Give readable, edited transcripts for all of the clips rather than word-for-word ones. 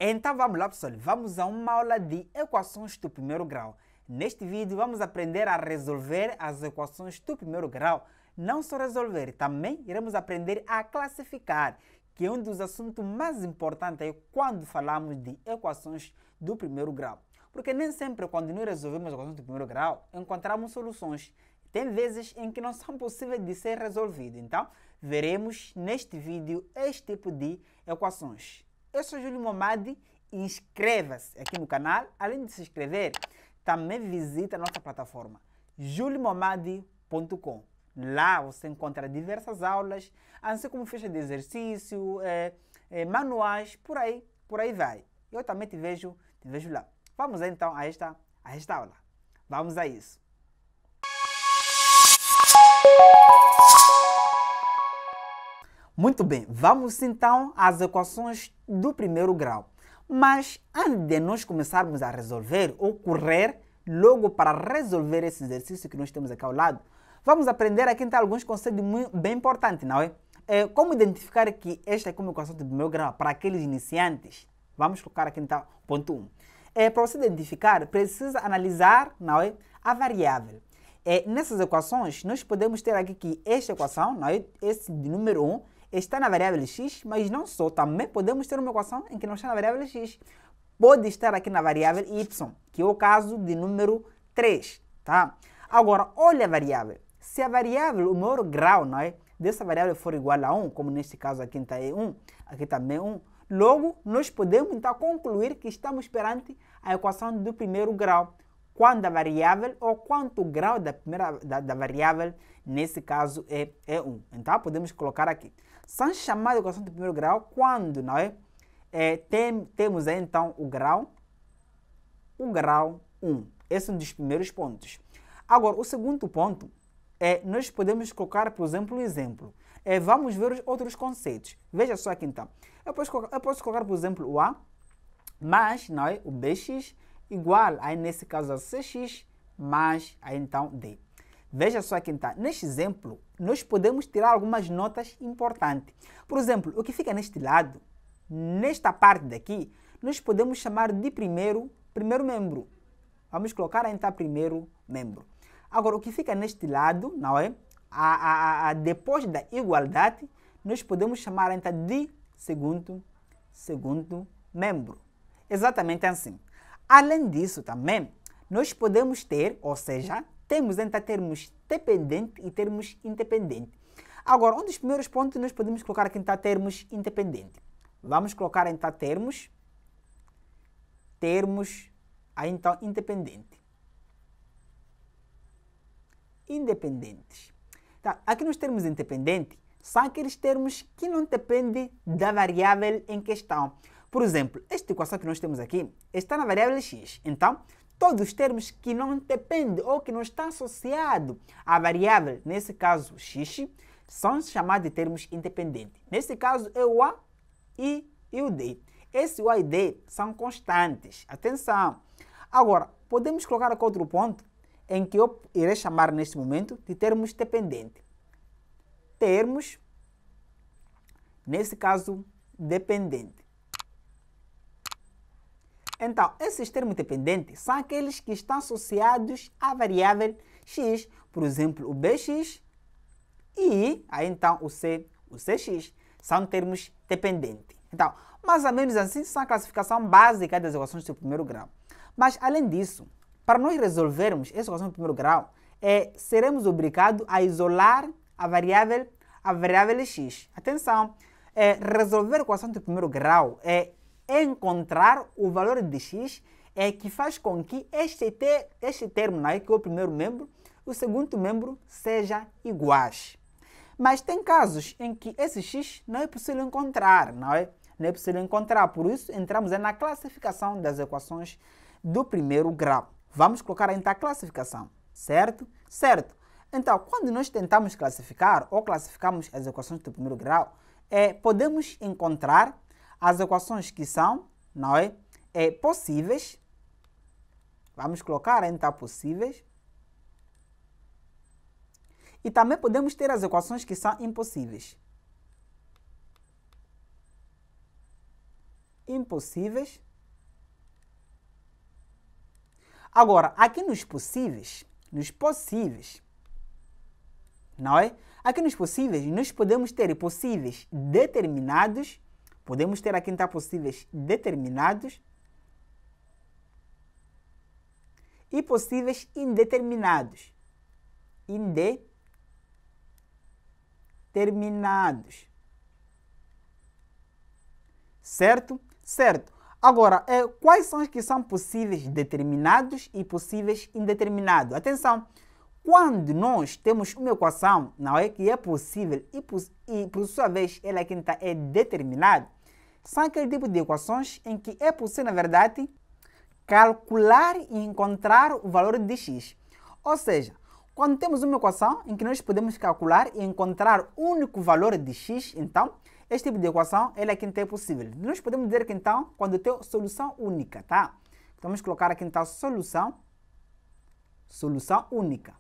Então vamos lá, pessoal, vamos a uma aula de equações do primeiro grau. Neste vídeo vamos aprender a resolver as equações do primeiro grau. Não só resolver, também iremos aprender a classificar, que é um dos assuntos mais importantes quando falamos de equações do primeiro grau. Porque nem sempre quando nós resolvemos equações do primeiro grau, encontramos soluções. Tem vezes em que não são possíveis de ser resolvidas. Então, veremos neste vídeo este tipo de equações. Eu sou Júlio Momadi, inscreva-se aqui no canal. Além de se inscrever, também visita a nossa plataforma juliomomadi.com. Lá você encontra diversas aulas, assim como ficha de exercício, manuais, por aí vai. Eu também te vejo lá. Vamos então a esta aula. Vamos a isso. Muito bem, vamos então às equações do primeiro grau. Mas antes de nós começarmos a resolver ou correr logo para resolver esse exercício que nós temos aqui ao lado, vamos aprender aqui então alguns conceitos bem importantes, não é? Como identificar que esta é uma equação do primeiro grau para aqueles iniciantes? Vamos colocar aqui então ponto 1. Para você identificar, precisa analisar, não é, a variável. Nessas equações, nós podemos ter aqui que esta equação, não é, esse de número 1, está na variável x, mas não só, também podemos ter uma equação em que não está na variável x. Pode estar aqui na variável y, que é o caso de número 3, tá? Agora, olha a variável. Se a variável, o maior grau, não é, dessa variável for igual a 1, como neste caso aqui está é 1, aqui também é 1, logo, nós podemos então concluir que estamos perante a equação do primeiro grau, quando a variável ou quanto o grau da variável, nesse caso, é 1. Então, podemos colocar aqui. São chamadas de equação do primeiro grau quando, não é? Temos aí, então, o grau 1. Esse é um dos primeiros pontos. Agora, o segundo ponto, nós podemos colocar, por exemplo, um exemplo. Vamos ver os outros conceitos. Veja só aqui, então. Eu posso colocar, por exemplo, o A mais, não é? O BX igual, aí nesse caso, a CX mais, aí então, D. Veja só aqui, então. Neste exemplo, nós podemos tirar algumas notas importantes. Por exemplo, o que fica neste lado, nesta parte daqui, nós podemos chamar de primeiro membro. Vamos colocar então primeiro membro. Agora, o que fica neste lado, não é? Depois da igualdade, nós podemos chamar então de segundo membro. Exatamente assim. Além disso também, nós podemos ter, ou seja, temos então termos dependente e termos independente. Agora, um dos primeiros pontos nós podemos colocar aqui então termos independente. Vamos colocar então termos aí então independente. Independentes. Tá, aqui nos termos independentes são aqueles termos que não dependem da variável em questão. Por exemplo, esta equação que nós temos aqui está na variável x. Então, todos os termos que não dependem ou que não estão associados à variável, nesse caso x, são chamados de termos independentes. Nesse caso é o a e o d. Esse o a e d são constantes. Atenção! Agora, podemos colocar aqui outro ponto em que eu irei chamar neste momento de termos dependentes. Termos, nesse caso, dependentes. Então, esses termos dependentes são aqueles que estão associados à variável x. Por exemplo, o bx e aí então o cx. São termos dependentes. Então, mais ou menos assim, são a classificação básica das equações do primeiro grau. Mas, além disso, para nós resolvermos essa equação do primeiro grau, seremos obrigados a isolar a variável x. Atenção, resolver a equação do primeiro grau é encontrar o valor de x que faz com que este termo, não é, que é o primeiro membro, o segundo membro seja iguais. Mas tem casos em que esse x não é possível encontrar, não é? Não é possível encontrar, por isso entramos na classificação das equações do primeiro grau. Vamos colocar então a classificação, certo? Certo. Então, quando nós tentamos classificar ou classificamos as equações do primeiro grau, podemos encontrar as equações que são, não é, possíveis. Vamos colocar então possíveis. E também podemos ter as equações que são impossíveis. impossíveis. Agora, aqui nos possíveis, não é? Aqui nos possíveis, nós podemos ter possíveis determinados, podemos ter aqui então possíveis determinados e possíveis indeterminados. Indeterminados. Certo? Certo. Agora, quais são os que são possíveis determinados e possíveis indeterminados? Atenção! Quando nós temos uma equação, não é, que é possível e por sua vez ela aqui é determinada, são aquele tipo de equações em que é possível, na verdade, calcular e encontrar o valor de x. Ou seja, quando temos uma equação em que nós podemos calcular e encontrar o único valor de x, então, este tipo de equação ela aqui é possível. Nós podemos dizer que então, quando tem solução única, tá? Vamos colocar aqui então solução única.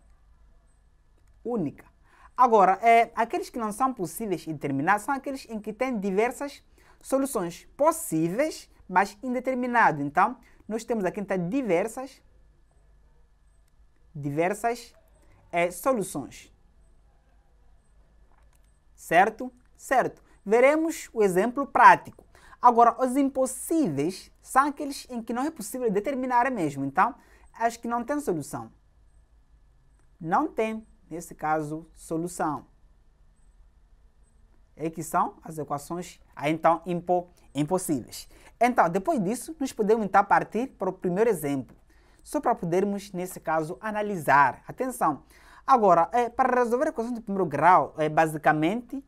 Agora, aqueles que não são possíveis e determinados são aqueles em que tem diversas soluções possíveis, mas indeterminadas. Então, nós temos aqui então diversas soluções. Certo? Certo. Veremos o exemplo prático. Agora, os impossíveis são aqueles em que não é possível determinar mesmo. Então, as que não têm solução. Não tem, nesse caso, solução. É que são as equações então impossíveis. Então, depois disso, nós podemos então partir para o primeiro exemplo. Só para podermos, nesse caso, analisar. Atenção! Agora, para resolver a equação de primeiro grau, basicamente,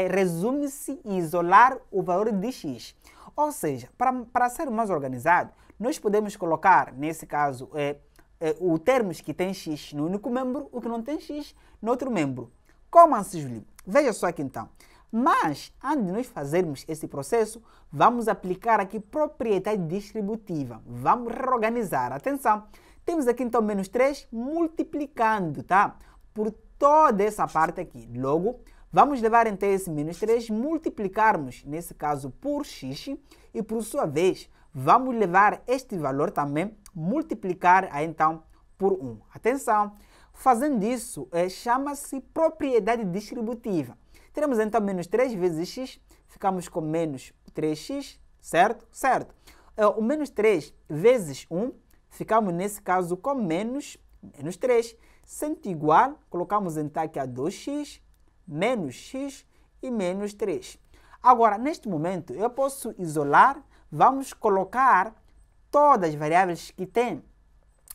resume-se em isolar o valor de x. Ou seja, para ser mais organizado, nós podemos colocar, nesse caso, o termos que tem x no único membro, o que não tem x no outro membro. Como assim, Julie? Veja só aqui então. Mas, antes de nós fazermos esse processo, vamos aplicar aqui propriedade distributiva. Vamos reorganizar. Atenção! Temos aqui então menos 3 multiplicando, tá? Por toda essa parte aqui. Logo, vamos levar então esse menos 3, multiplicarmos, nesse caso, por x. E por sua vez, vamos levar este valor também, multiplicar então por 1. Atenção! Fazendo isso, chama-se propriedade distributiva. Teremos então menos 3 vezes x, ficamos com menos 3x, certo? Certo. O menos 3 vezes 1, ficamos nesse caso com menos 3. Sendo igual, colocamos então aqui a 2x, menos x e menos 3. Agora, neste momento, eu posso isolar, vamos colocar todas as variáveis que tem,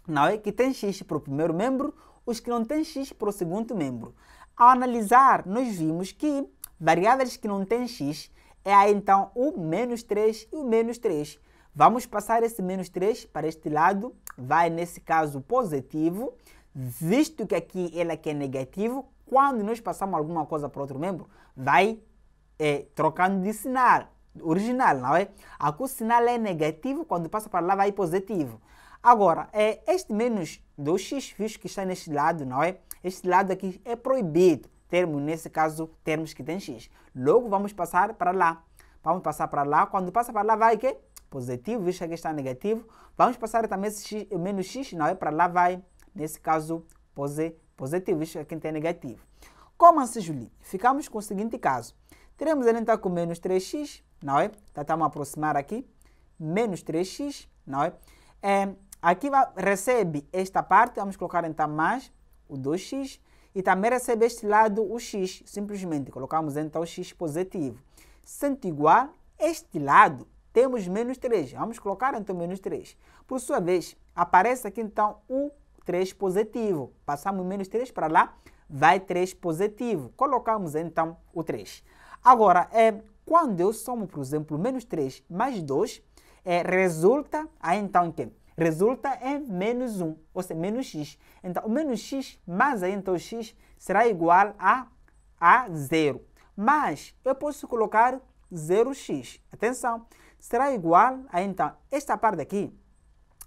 não é? Que tem x para o primeiro membro, os que não têm x para o segundo membro. Ao analisar, nós vimos que variáveis que não têm x é então o menos 3 e o menos 3. Vamos passar esse menos 3 para este lado, vai nesse caso positivo, visto que aqui ele aqui é negativo, quando nós passamos alguma coisa para outro membro, vai trocando de sinal, original, não é? Aqui o sinal é negativo, quando passa para lá vai positivo. Agora, este menos 2x, visto que está neste lado, não é? Este lado aqui é proibido, termos, nesse caso, termos que tem x. Logo, vamos passar para lá. Vamos passar para lá. Quando passa para lá, vai o quê? Positivo, visto que aqui está negativo. Vamos passar também esse x, menos x, não é? Para lá vai, nesse caso, positivo, visto que aqui tem negativo. Como assim, Julie? Ficamos com o seguinte caso. Teremos ele então com menos 3x, não é? Estamos a aproximar aqui. Menos 3x, não é? Aqui recebe esta parte, vamos colocar então mais o 2x, e também recebe este lado o x, simplesmente colocamos então o x positivo. Sendo igual, este lado temos menos 3, vamos colocar então menos 3. Por sua vez, aparece aqui então o 3 positivo, passamos menos 3 para lá, vai 3 positivo, colocamos então o 3. Agora, quando eu somo, por exemplo, menos 3 mais 2, resulta aí então em quê? Resulta em menos 1, ou seja, menos x. Então, o menos x mais aí, então, x será igual a 0. Mas, eu posso colocar 0x. Atenção, será igual a, então, esta parte aqui,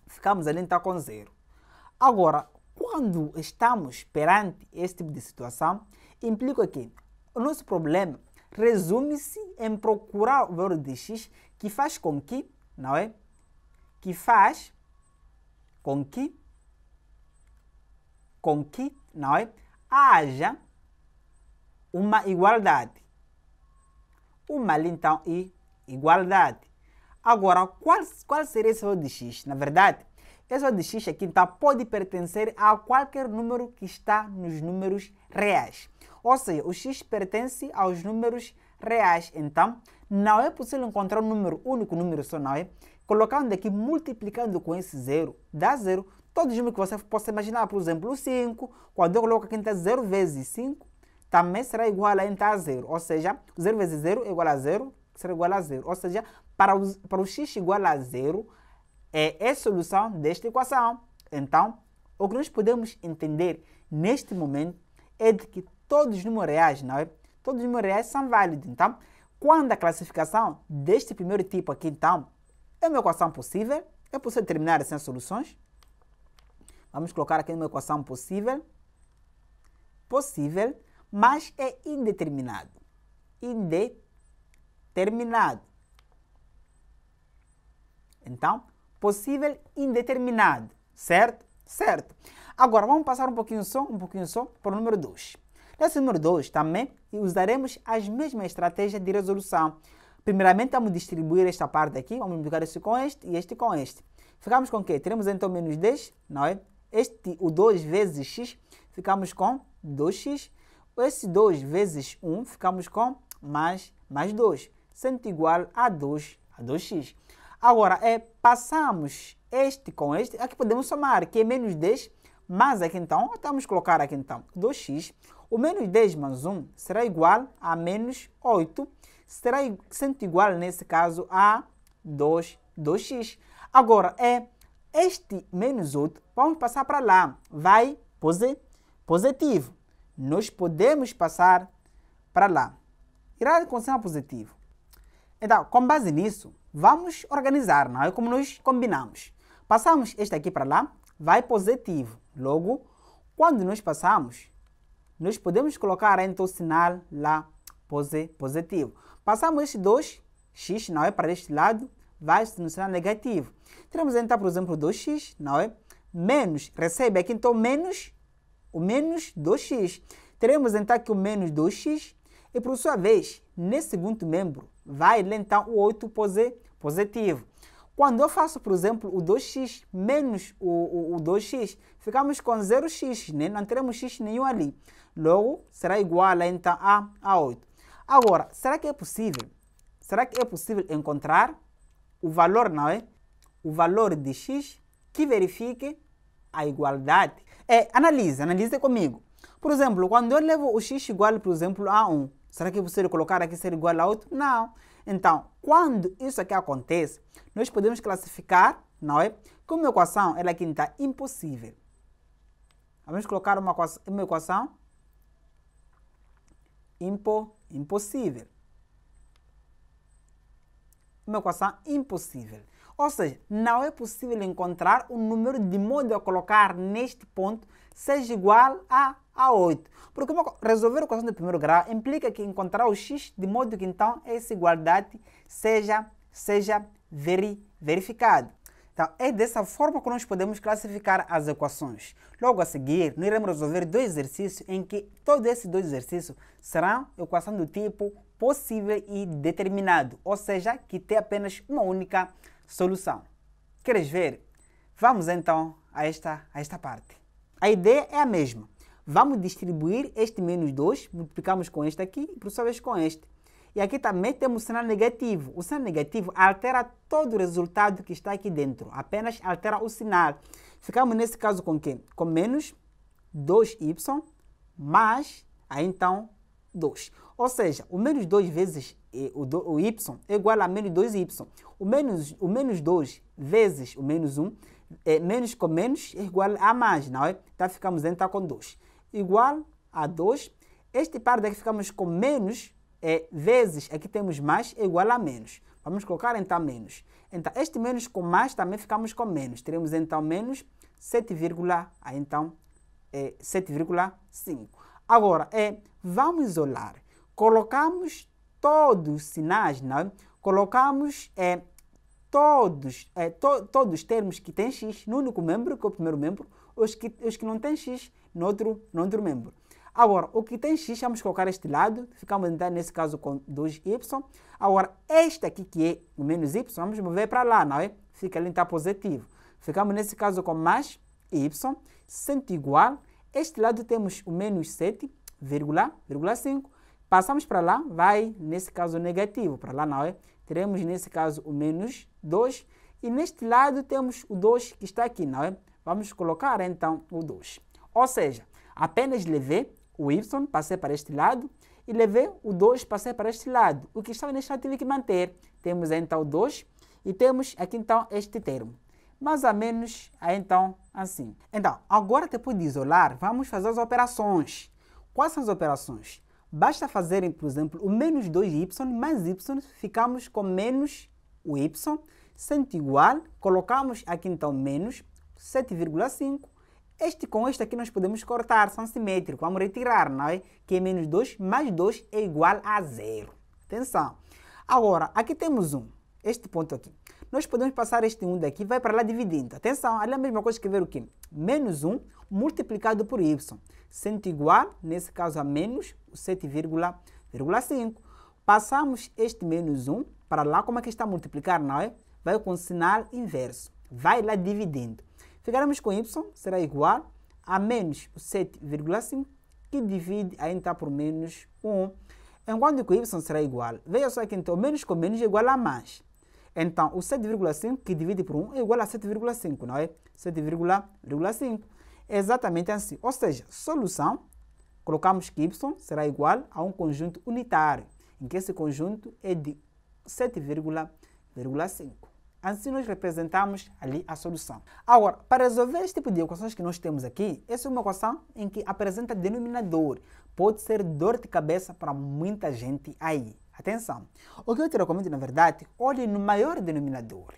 ficamos ali, então, com 0. Agora, quando estamos perante esse tipo de situação, implica que o nosso problema resume-se em procurar o valor de x que faz com que, não é? Que faz com que, não é? Haja uma igualdade. Uma ali, então, igualdade. Agora, qual seria esse valor de x? Na verdade, esse valor de x aqui, então, pode pertencer a qualquer número que está nos números reais. Ou seja, o x pertence aos números reais. Então, não é possível encontrar um número único, número só, não é? Colocando aqui, multiplicando com esse zero, dá zero. Todos os números que você possa imaginar, por exemplo, o 5, quando eu coloco aqui, então, 0 vezes 5, também será igual a, então, a zero. Ou seja, 0 vezes 0 é igual a 0, será igual a zero. Ou seja, para o x igual a zero, é a solução desta equação. Então, o que nós podemos entender neste momento é de que todos os números reais, não é? Todos os números reais são válidos. Então, quando a classificação deste primeiro tipo aqui, então, é uma equação possível, é possível terminar sem soluções. Vamos colocar aqui uma equação possível, mas é indeterminado. Indeterminado. Então, possível indeterminado, certo? Certo. Agora, vamos passar um pouquinho só para o número 2. Nesse número 2 também usaremos as mesmas estratégias de resolução. Primeiramente, vamos distribuir esta parte aqui, vamos multiplicar este com este e este com este. Ficamos com o quê? Teremos então menos 10, não é? O 2 vezes x, ficamos com 2x. Esse 2 vezes 1, ficamos com mais 2, sendo igual a 2x. Agora, passamos este com este, aqui podemos somar, que é menos 10, mas aqui então, vamos colocar aqui então 2x. O menos 10 mais 1 será igual a menos 8, será sendo igual, nesse caso, a 2x. Agora, este menos 8, vamos passar para lá, vai positivo. Nós podemos passar para lá. Irá continuar positivo. Então, com base nisso, vamos organizar, não é como nós combinamos. Passamos este aqui para lá, vai positivo. Logo, quando nós passamos, nós podemos colocar então o sinal lá positivo. Passamos este 2x, não é, para este lado, vai no sinal negativo. Teremos então, por exemplo, 2x, não é? Menos, recebe aqui então menos, o menos 2x. Teremos então aqui o menos 2x e, por sua vez, nesse segundo membro, vai então o 8 positivo. Quando eu faço, por exemplo, o 2x menos o 2x, ficamos com 0x, né? Não teremos x nenhum ali. Logo, será igual então a 8. Agora, será que é possível? Será que é possível encontrar o valor, não é? O valor de x que verifique a igualdade? Analise comigo. Por exemplo, quando eu levo o x igual, por exemplo, a 1, será que é possível colocar aqui ser igual a 8? Não. Então, quando isso aqui acontece, nós podemos classificar, não é? Que uma equação ela aqui está impossível. Vamos colocar uma equação impossível. Uma equação impossível. Ou seja, não é possível encontrar um número de modo a colocar neste ponto seja igual a 8. Porque resolver a equação do primeiro grau implica que encontrar o x de modo que então essa igualdade seja verificada. Então, é dessa forma que nós podemos classificar as equações. Logo a seguir, nós iremos resolver dois exercícios em que todos esses dois exercícios serão equação do tipo possível e determinado, ou seja, que tem apenas uma única solução. Queres ver? Vamos então a esta parte. A ideia é a mesma. Vamos distribuir este menos 2, multiplicamos com este aqui e por sua vez com este. E aqui também temos o sinal negativo. O sinal negativo altera todo o resultado que está aqui dentro. Apenas altera o sinal. Ficamos nesse caso com quê? Com menos 2y mais, aí então, 2. Ou seja, o menos 2 vezes o y é igual a menos 2y. O menos 2 vezes o menos 1, menos com menos é igual a mais, não é? Então ficamos então com 2. Igual a 2. Este par daqui ficamos com menos, vezes, aqui temos mais, é igual a menos. Vamos colocar então menos. Então, este menos com mais também ficamos com menos. Teremos então menos 7,5. Agora, vamos isolar. Colocamos todos os sinais, não é? colocamos todos os termos que têm x no único membro, que é o primeiro membro, os que não têm x no outro membro. Agora, o que tem x, vamos colocar este lado, ficamos então nesse caso com 2y. Agora, este aqui que é o menos y, vamos mover para lá, não é? Fica ali, está positivo. Ficamos nesse caso com mais y, sendo igual, este lado temos o menos 7,5. Passamos para lá, vai nesse caso negativo, para lá não é? Teremos nesse caso o menos 2 e neste lado temos o 2 que está aqui, não é? Vamos colocar então o 2. Ou seja, apenas levei o y, passei para este lado e levei o 2, passei para este lado. O que estava neste lado tive que manter. Temos então o 2 e temos aqui então este termo. Mais ou menos então assim. Então, agora depois de isolar, vamos fazer as operações. Quais são as operações? Basta fazerem, por exemplo, o menos 2y mais y, ficamos com menos o y, sendo igual, colocamos aqui então menos 7,5. Este com este aqui nós podemos cortar, são simétricos, vamos retirar, não é? Que é menos 2 mais 2 é igual a 0. Atenção. Agora, aqui temos 1, este ponto aqui. Nós podemos passar este 1 daqui, vai para lá dividindo. Atenção, ali é a mesma coisa que ver o quê? Menos 1 multiplicado por y, sendo igual, nesse caso, a menos 7,5. Passamos este menos 1 para lá, como é que está a multiplicar, não é? Vai com sinal inverso, vai lá dividindo. Ficaremos com y, será igual a menos 7,5, que divide aí então por menos 1. Enquanto que o y será igual, veja só que então menos com menos é igual a mais. Então, o 7,5 que divide por 1 é igual a 7,5, não é? 7,5. É exatamente assim. Ou seja, solução, colocamos que y será igual a um conjunto unitário, em que esse conjunto é de 7,5. Assim nós representamos ali a solução. Agora, para resolver este tipo de equações que nós temos aqui, essa é uma equação em que apresenta denominador. Pode ser dor de cabeça para muita gente aí. Atenção. O que eu te recomendo, na verdade, olhe no maior denominador.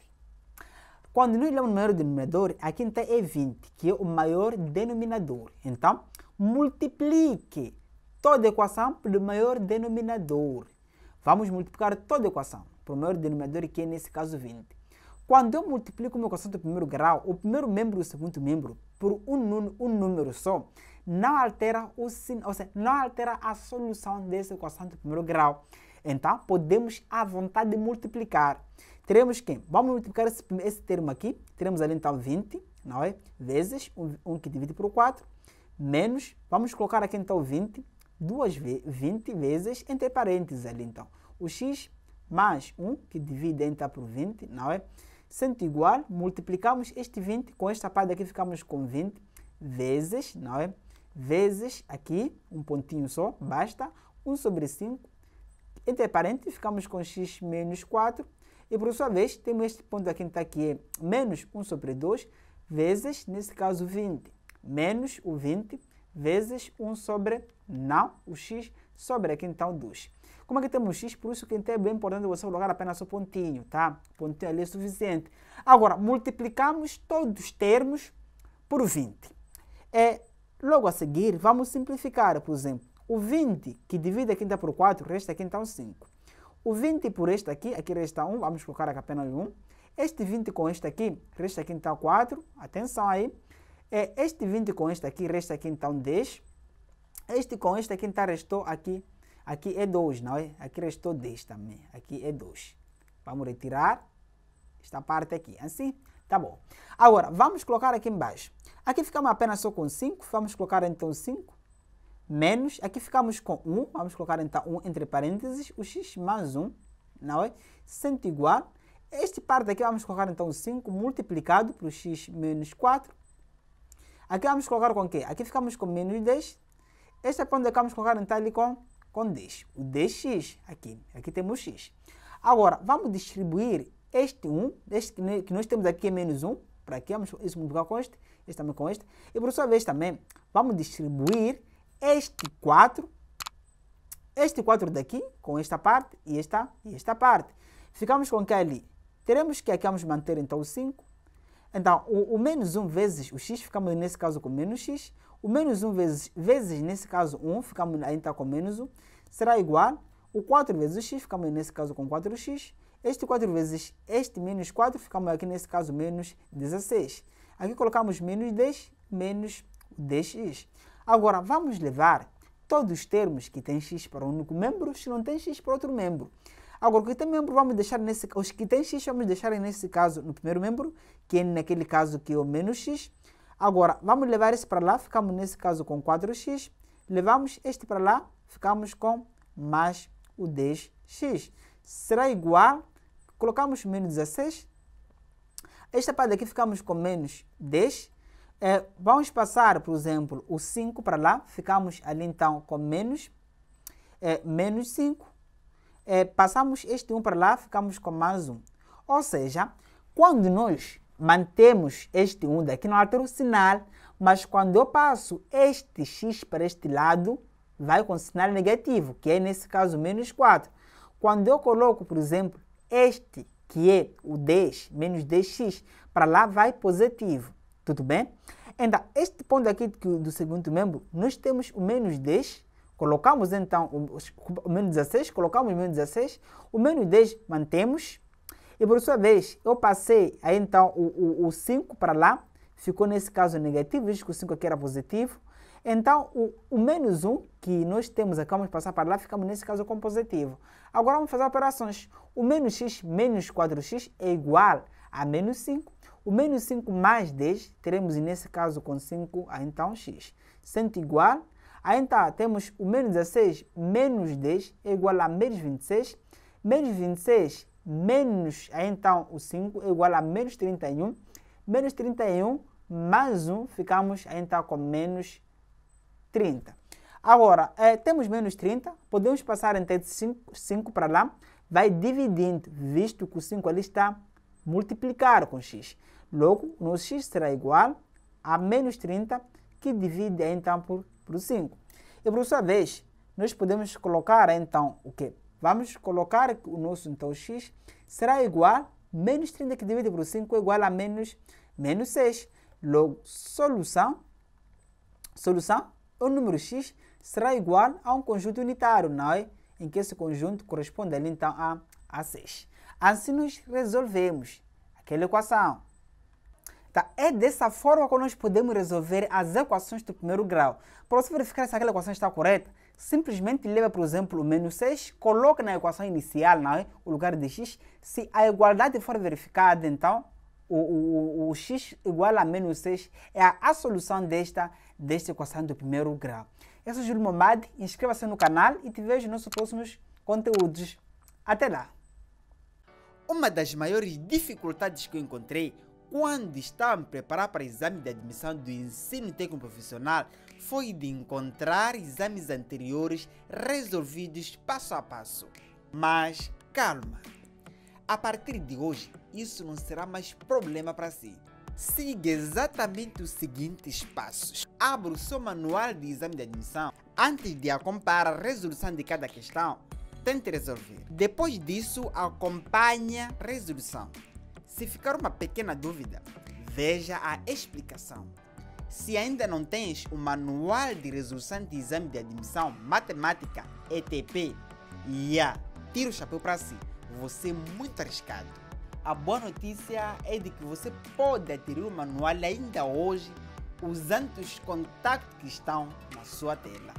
Quando nós olhamos no maior denominador, aqui então é 20, que é o maior denominador. Então, multiplique toda a equação pelo maior denominador. Vamos multiplicar toda a equação pelo maior denominador, que é nesse caso 20. Quando eu multiplico uma equação do primeiro grau, o primeiro membro e o segundo membro, por um número só, não altera o signo, ou seja, não altera a solução dessa equação do primeiro grau. Então, podemos à vontade multiplicar. Teremos que, vamos multiplicar esse termo aqui, teremos ali então 20, não é? Vezes 1 que divide por 4, menos, vamos colocar aqui então 20 vezes, entre parênteses ali então, o x mais 1 que divide então por 20, não é? Sendo igual, multiplicamos este 20 com esta parte aqui, ficamos com 20 vezes, não é? Vezes aqui, um pontinho só, basta, 1 sobre 5, entre parênteses, ficamos com x menos 4, e por sua vez, temos este ponto aqui que é menos 1 sobre 2, vezes, nesse caso, 20, menos o 20, vezes 1 sobre, não, o x, sobre aqui então 2. Como aqui temos x, por isso que então é bem importante você colocar apenas o pontinho, tá? O pontinho ali é suficiente. Agora, multiplicamos todos os termos por 20. Logo a seguir, vamos simplificar, por exemplo, o 20 que divide aqui então por 4, resta aqui então 5. O 20 por este aqui resta 1, vamos colocar aqui apenas 1. Este 20 com este aqui, resta aqui então 4, atenção aí. Este 20 com este aqui, resta aqui então 10. Este com este aqui então restou aqui é 2, não é? Aqui restou 10 também, aqui é 2. Vamos retirar esta parte aqui, assim, tá bom. Agora, vamos colocar aqui embaixo. Aqui ficamos apenas só com 5, vamos colocar então 5. Menos, aqui ficamos com 1, vamos colocar então 1 entre parênteses, o x mais 1, não é? Sendo igual, este parte aqui vamos colocar então 5 multiplicado por x menos 4. Aqui vamos colocar com o quê? Aqui ficamos com menos 10. Este ponto aqui vamos colocar então ali com 10. O 10x, aqui temos x. Agora, vamos distribuir este 1, este que nós temos aqui é menos 1, para aqui vamos isso multiplicar com este também com este. E por sua vez também, vamos distribuir este 4 daqui, com esta parte e esta parte. Ficamos com que ali? Teremos que aqui vamos manter então o 5. Então, o menos 1 vezes o x, ficamos nesse caso com menos x. O menos 1 vezes nesse caso 1, ficamos aí então com menos 1. Será igual, o 4 vezes o x, ficamos nesse caso com 4x. este 4 vezes este menos 4, ficamos aqui nesse caso menos 16. Aqui colocamos menos 10, menos 10x. Agora, vamos levar todos os termos que tem x para um único membro, se não tem x para outro membro. Agora, o que tem membro, vamos deixar os que tem x, vamos deixar nesse caso no primeiro membro, que é naquele caso que é o menos x. Agora, vamos levar esse para lá, ficamos nesse caso com 4x. Levamos este para lá, ficamos com mais o 10x. Será igual, colocamos menos 16. Esta parte aqui ficamos com menos 10. Vamos passar, por exemplo, o 5 para lá. Ficamos ali então com menos 5. Passamos este 1 para lá, ficamos com mais 1. Ou seja, quando nós mantemos este 1 daqui, não altera o sinal, mas quando eu passo este x para este lado, vai com sinal negativo, que é nesse caso menos 4. Quando eu coloco, por exemplo, este que é o 10, menos 10x, para lá vai positivo. Tudo bem? Então, este ponto aqui do segundo membro, nós temos o menos 10, colocamos então o menos 16, colocamos o menos 16, o menos 10 mantemos, e por sua vez, eu passei aí então o 5 para lá, ficou nesse caso negativo, visto que o 5 aqui era positivo. Então, o menos 1 que nós temos aqui, vamos passar para lá, ficamos nesse caso com positivo. Agora vamos fazer operações. O menos x menos 4x é igual a menos 5. O menos 5 mais 10, teremos nesse caso com 5, aí então x. Sendo igual, aí então temos o menos 16 menos 10 é igual a menos 26. Menos 26 menos, aí então o 5 é igual a menos 31. Menos 31 mais 1, ficamos aí então com menos 30. Agora, temos menos 30, podemos passar então 5 para lá, vai dividindo, visto que o 5 ali está multiplicado com x. Logo, o nosso x será igual a menos 30, que divide então por 5. E por sua vez, nós podemos colocar então o quê? Vamos colocar o nosso então x será igual a menos 30 que divide por 5 é igual a menos 6. Logo, solução, o número x será igual a um conjunto unitário, não é? Em que esse conjunto corresponde ali então a 6. Assim nós resolvemos aquela equação. Tá? É dessa forma que nós podemos resolver as equações do primeiro grau. Para você verificar se aquela equação está correta, simplesmente leva, por exemplo, o menos 6, coloca na equação inicial, não é? O lugar de x. Se a igualdade for verificada, então, o x igual a menos 6 é a solução desta equação do primeiro grau. Eu sou Júlio Momad, inscreva-se no canal e te vejo nos próximos conteúdos. Até lá! Uma das maiores dificuldades que eu encontrei quando estava a me preparar para o exame de admissão do ensino técnico profissional foi de encontrar exames anteriores resolvidos passo a passo. Mas calma! A partir de hoje, isso não será mais problema para si. Siga exatamente os seguintes passos. Abra o seu manual de exame de admissão. Antes de acompanhar a resolução de cada questão, tente resolver. Depois disso, acompanhe a resolução. Se ficar uma pequena dúvida, veja a explicação. Se ainda não tens o manual de resolução de exame de admissão matemática ETP, tira o chapéu para si. Você é muito arriscado. A boa notícia é de que você pode adquirir o manual ainda hoje usando os contatos que estão na sua tela.